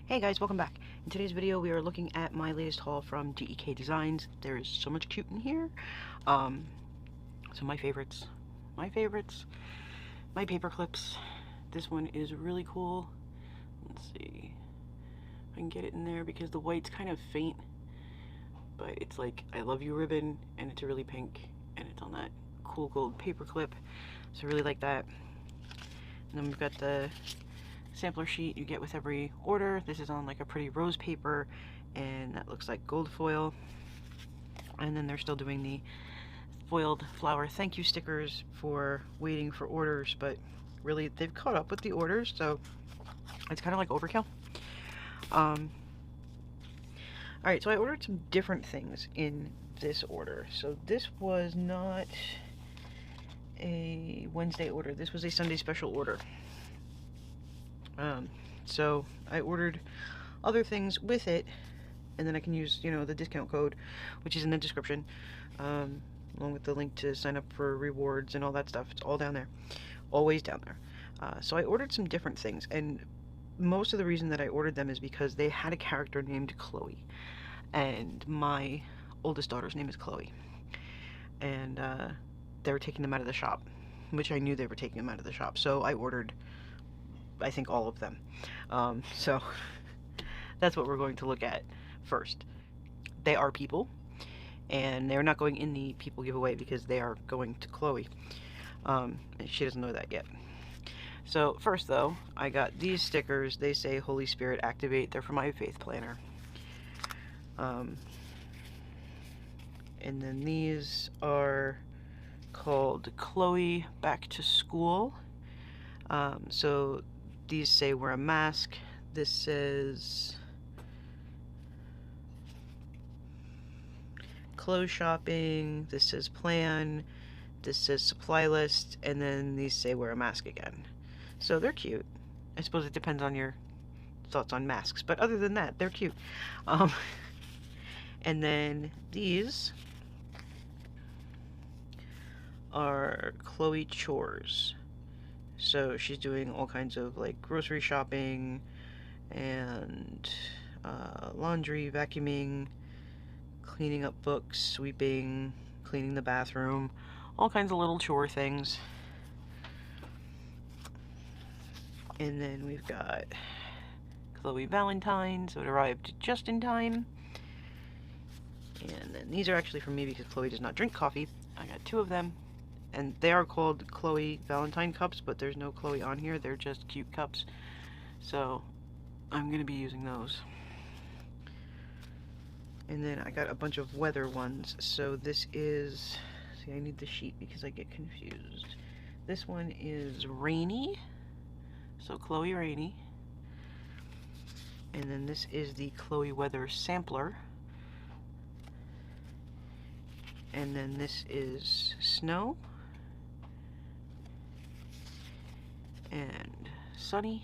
Hey guys, welcome back. In today's video we are looking at my latest haul from DEK Designs. There is so much cute in here. So my favorites, my paper clips. This one is really cool. Let's see if I can get it in there because the white's kind of faint, but it's like I love you ribbon and it's really pink and it's on that cool gold paper clip. So I really like that. And then we've got the sampler sheet you get with every order. This is on like a pretty rose paper and that looks like gold foil. And then they're still doing the foiled flower thank you stickers for waiting for orders, but really they've caught up with the orders, so it's kind of like overkill. Alright, so I ordered some different things in this order. So this was not a Wednesday order, this was a Sunday special order. So I ordered other things with it, and then I can use, you know, the discount code, which is in the description, along with the link to sign up for rewards and all that stuff. It's all down there, always down there. So I ordered some different things, and most of the reason that I ordered them is because they had a character named Chloe, and my oldest daughter's name is Chloe, and they were taking them out of the shop, which I knew they were taking them out of the shop, so I ordered I think all of them. So that's what we're going to look at first. They are people, and they're not going in the people giveaway because they are going to Chloe. And she doesn't know that yet. So first though, I got these stickers. They say Holy Spirit activate. They're for my faith planner. And then these are called Chloe Back to School. So these say wear a mask. This says clothes shopping. This says plan. This says supply list. And then these say wear a mask again. So they're cute. I suppose it depends on your thoughts on masks. But other than that, they're cute. And then these are Chloe chores. So she's doing all kinds of like grocery shopping and laundry, vacuuming, cleaning up books, sweeping, cleaning the bathroom, all kinds of little chore things. And then we've got Chloe Valentine, so it arrived just in time. And then these are actually for me because Chloe does not drink coffee. I got 2 of them. And they are called Chloe Valentine cups, but there's no Chloe on here. They're just cute cups. So I'm going to be using those. And then I got a bunch of weather ones. So this is... See, I need the sheet because I get confused. This one is rainy. So Chloe Rainy. And then this is the Chloe Weather Sampler. And then this is snow. And sunny,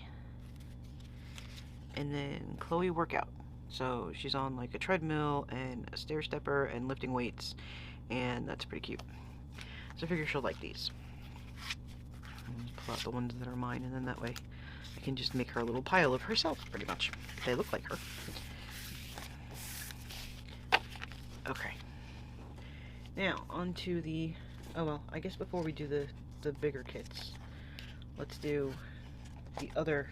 and then Chloe workout. So she's on like a treadmill and a stair stepper and lifting weights, and that's pretty cute. So I figure she'll like these. I'll just pull out the ones that are mine, and then that way I can just make her a little pile of herself, pretty much. They look like her. Okay. Now onto the. Oh well, I guess before we do the bigger kits, let's do the other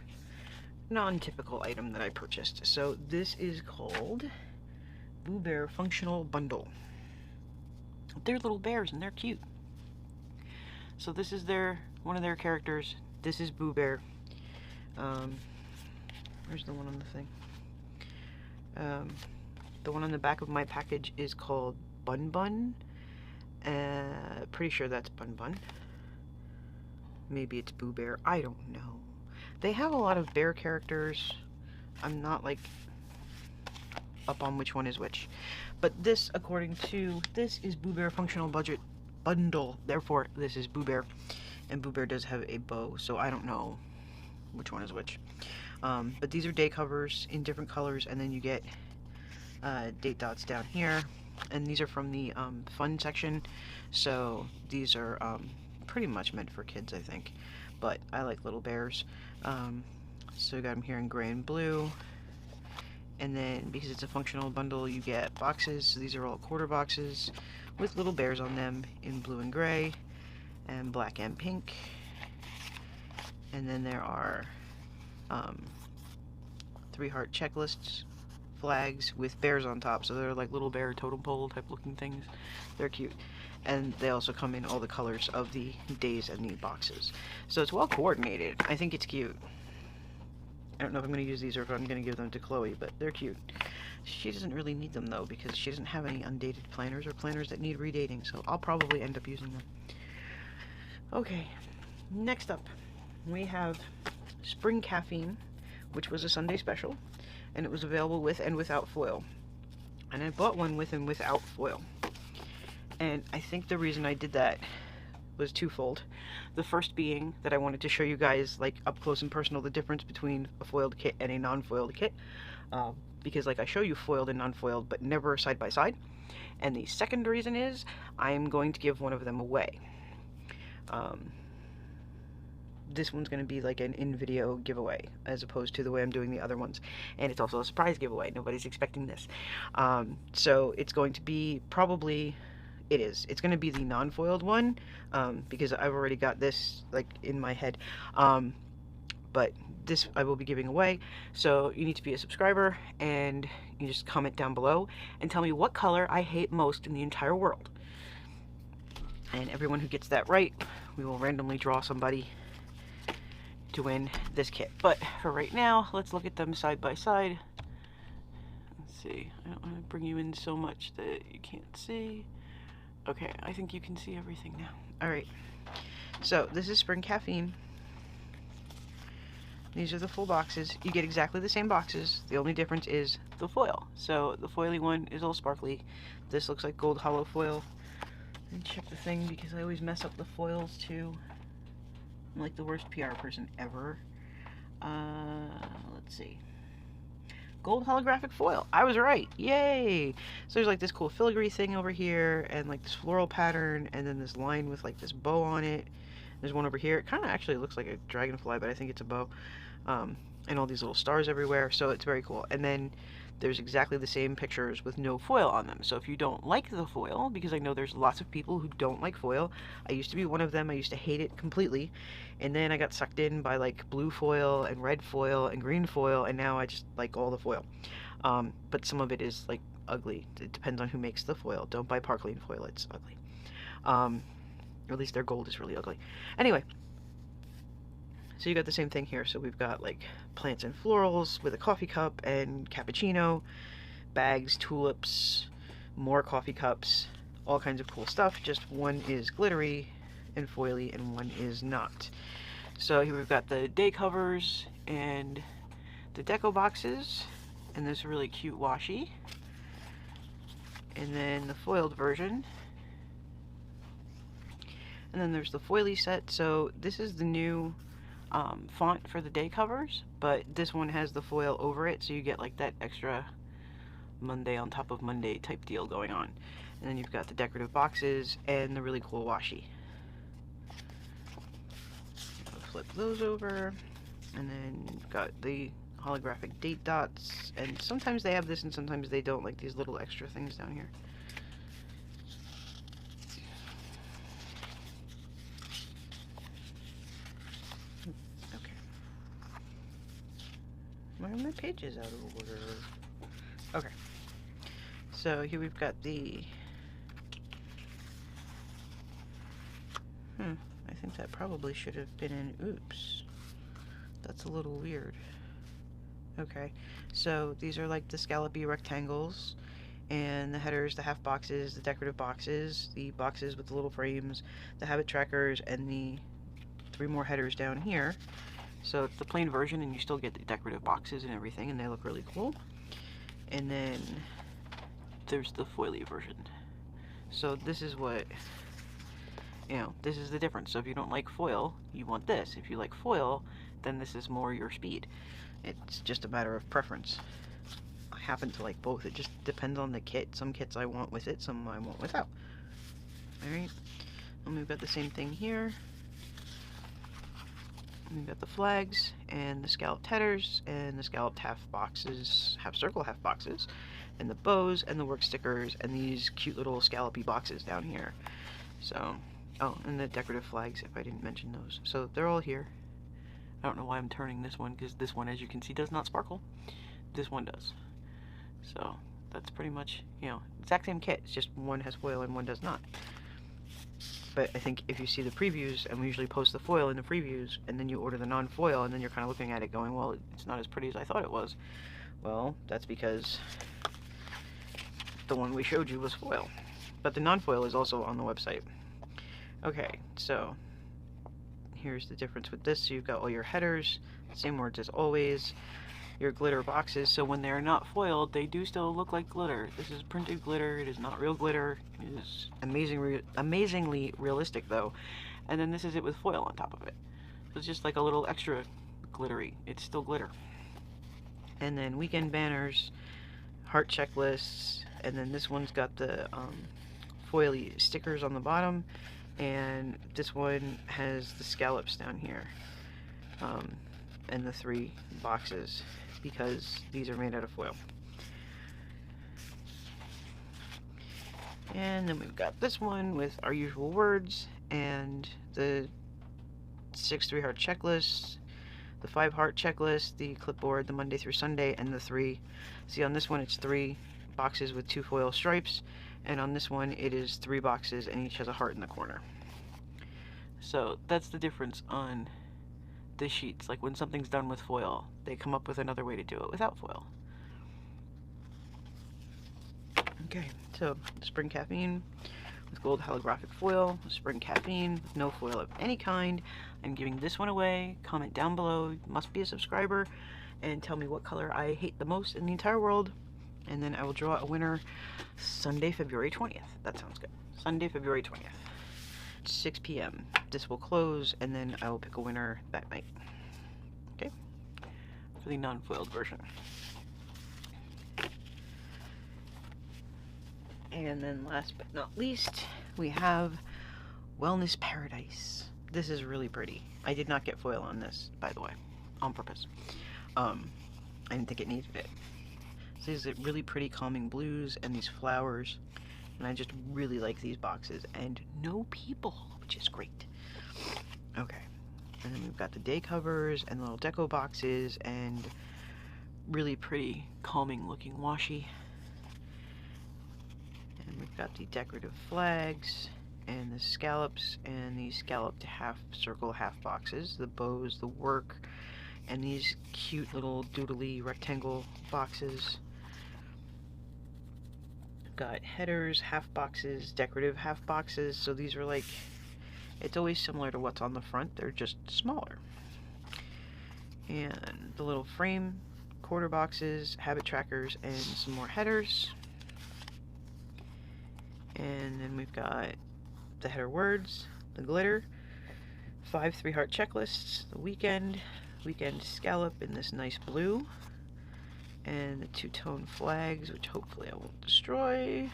non-typical item that I purchased. So this is called Boo Bear Functional Bundle. They're little bears and they're cute. So this is one of their characters. This is Boo Bear. Where's the one on the thing? The one on the back of my package is called Bun Bun. Pretty sure that's Bun Bun. Maybe it's Boo Bear. I don't know. They have a lot of bear characters. I'm not like up on which one is which. But this, according to this, is Boo Bear Functional Budget Bundle. Therefore, this is Boo Bear. And Boo Bear does have a bow, so I don't know which one is which. But these are day covers in different colors, and then you get date dots down here. And these are from the fun section. So these are pretty much meant for kids, I think, but I like little bears. So we got them here in gray and blue, And then because it's a functional bundle, you get boxes. So these are all quarter boxes with little bears on them in blue and gray and black and pink. And then there are 3 heart checklists, flags with bears on top. So they're like little bear totem pole type looking things. They're cute. And they also come in all the colors of the days and the boxes. So it's well coordinated. I think it's cute. I don't know if I'm going to use these or if I'm going to give them to Chloe, but they're cute. She doesn't really need them though, because she doesn't have any undated planners or planners that need redating, so I'll probably end up using them. Okay, next up we have Spring Caffeine, which was a Sunday special, and it was available with and without foil. And I bought one with and without foil. And I think the reason I did that was twofold. The first being that I wanted to show you guys, like, up close and personal, the difference between a foiled kit and a non-foiled kit. Because, like, I show you foiled and non-foiled, but never side by side. And the second reason is I'm going to give one of them away. This one's going to be like an in-video giveaway, as opposed to the way I'm doing the other ones. And it's also a surprise giveaway. Nobody's expecting this. So it's going to be probably... It's going to be the non-foiled one, because I've already got this, like, in my head. But this I will be giving away. So you need to be a subscriber, and you just comment down below and tell me what color I hate most in the entire world. And everyone who gets that right, we will randomly draw somebody to win this kit. But for right now, let's look at them side by side. Let's see. I don't want to bring you in so much that you can't see. Okay, I think you can see everything now. Alright, so this is Spring Caffeine. These are the full boxes. You get exactly the same boxes. The only difference is the foil. So the foily one is all sparkly. This looks like gold hollow foil. Let me check the thing because I always mess up the foils too. I'm like the worst PR person ever. Let's see. Gold holographic foil. I was right. Yay! So there's like this cool filigree thing over here, and like this floral pattern, and then this line with like this bow on it. There's one over here. It kind of actually looks like a dragonfly, but I think it's a bow. And all these little stars everywhere, so it's very cool. And then there's exactly the same pictures with no foil on them. So if you don't like the foil, because I know there's lots of people who don't like foil. I used to be one of them. I used to hate it completely. And then I got sucked in by like blue foil and red foil and green foil, and now I just like all the foil. But some of it is like ugly. It depends on who makes the foil. Don't buy Parkland foil, it's ugly. Or at least their gold is really ugly. Anyway, so you got the same thing here. So we've got like plants and florals with a coffee cup and cappuccino, bags, tulips, more coffee cups, all kinds of cool stuff. Just one is glittery and foily and one is not. So here we've got the day covers and the deco boxes and this really cute washi. And then the foiled version. And then there's the foily set. So this is the new font for the day covers, but this one has the foil over it, so you get like that extra Monday on top of Monday type deal going on. And then you've got the decorative boxes and the really cool washi. I'll flip those over, and then you've got the holographic date dots, and sometimes they have this and sometimes they don't, like these little extra things down here. Why are my pages out of order? Okay. So here we've got the... I think that probably should have been in... Oops. That's a little weird. Okay. So these are like the scallopy rectangles. And the headers, the half boxes, the decorative boxes, the boxes with the little frames, the habit trackers, and the 3 more headers down here. So it's the plain version, and you still get the decorative boxes and everything, and they look really cool. And then there's the foily version. So this is what, you know, this is the difference. So if you don't like foil, you want this. If you like foil, then this is more your speed. It's just a matter of preference. I happen to like both. It just depends on the kit. Some kits I want with it, some I want without. Alright, and we've got the same thing here. We've got the flags and the scalloped headers and the scalloped half boxes, half circle half boxes, and the bows and the work stickers and these cute little scallopy boxes down here. So, oh, and the decorative flags, if I didn't mention those. So they're all here. I don't know why I'm turning this one, because this one, as you can see, does not sparkle. This one does. So that's pretty much, you know, exact same kit. It's just one has foil and one does not. But I think if you see the previews, and we usually post the foil in the previews, and then you order the non-foil, and then you're kind of looking at it going, well, it's not as pretty as I thought it was. Well, that's because the one we showed you was foil. But the non-foil is also on the website. Okay, so here's the difference with this. So you've got all your headers, same words as always, your glitter boxes, so when they're not foiled, they do still look like glitter. This is printed glitter, it is not real glitter. It is amazingly realistic though. And then this is it with foil on top of it. So it's just like a little extra glittery. It's still glitter. And then weekend banners, heart checklists, and then this one's got the foily stickers on the bottom, and this one has the scallops down here, and the 3 boxes, because these are made out of foil. And then we've got this one with our usual words and the 6 3-heart checklists, the 5-heart checklist, the clipboard, the Monday through Sunday, and the 3. See, on this one it's 3 boxes with 2 foil stripes, and on this one it is 3 boxes and each has a heart in the corner. So that's the difference on the sheets. Like when something's done with foil, they come up with another way to do it without foil. Okay, so spring caffeine with gold holographic foil, spring caffeine with no foil of any kind. I'm giving this one away. Comment down below, you must be a subscriber, and tell me what color I hate the most in the entire world, and then I will draw a winner Sunday, February 20th. That sounds good. Sunday, February 20th. 6 p.m. This will close, and then I will pick a winner that night. Okay? For the non-foiled version. And then last but not least, we have Wellness Paradise. This is really pretty. I did not get foil on this, by the way, on purpose. I didn't think it needed it. So these are really pretty calming blues and these flowers. And I just really like these boxes, and no people, which is great. Okay, and then we've got the day covers and little deco boxes and really pretty calming looking washi. And we've got the decorative flags and the scallops and the scalloped half circle half boxes, the bows, the work, and these cute little doodly rectangle boxes. Got headers, half boxes, decorative half boxes, so these are like, it's always similar to what's on the front, they're just smaller. And the little frame, quarter boxes, habit trackers, and some more headers. And then we've got the header words, the glitter, 5 3-heart checklists, the weekend scallop in this nice blue, and the 2-tone flags, which hopefully I won't destroy.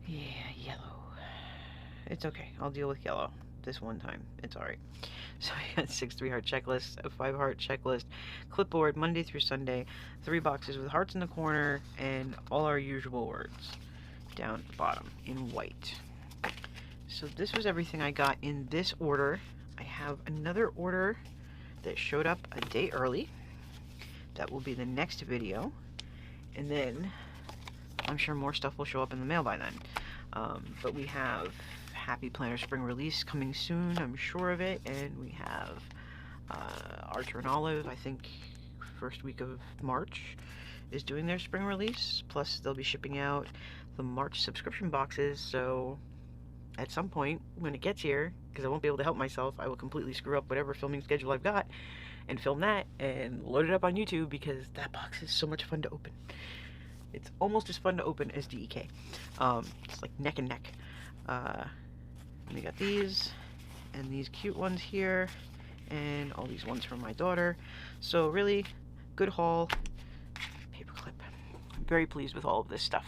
Yeah, yellow. It's okay, I'll deal with yellow this one time. It's alright. So I got 6 3-heart checklists, a 5-heart checklist, clipboard Monday through Sunday, 3 boxes with hearts in the corner, and all our usual words down at the bottom in white. So this was everything I got in this order. I have another order that showed up a day early. That will be the next video, and then I'm sure more stuff will show up in the mail by then. But we have Happy Planner Spring Release coming soon, I'm sure of it, and we have Archer and Olive, I think first week of March is doing their spring release, plus they'll be shipping out the March subscription boxes, so at some point when it gets here, because I won't be able to help myself, I will completely screw up whatever filming schedule I've got and film that and load it up on YouTube, because that box is so much fun to open. It's almost as fun to open as DEK. It's like neck and neck. We got these and these cute ones here, and all these ones from my daughter. So really good haul. Paperclip. very pleased with all of this stuff.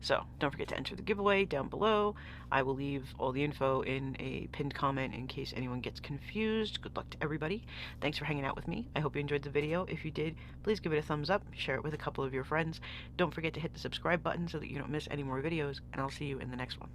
So don't forget to enter the giveaway down below. I will leave all the info in a pinned comment in case anyone gets confused. Good luck to everybody. Thanks for hanging out with me. I hope you enjoyed the video. If you did, please give it a thumbs up, share it with a couple of your friends. Don't forget to hit the subscribe button so that you don't miss any more videos, and I'll see you in the next one.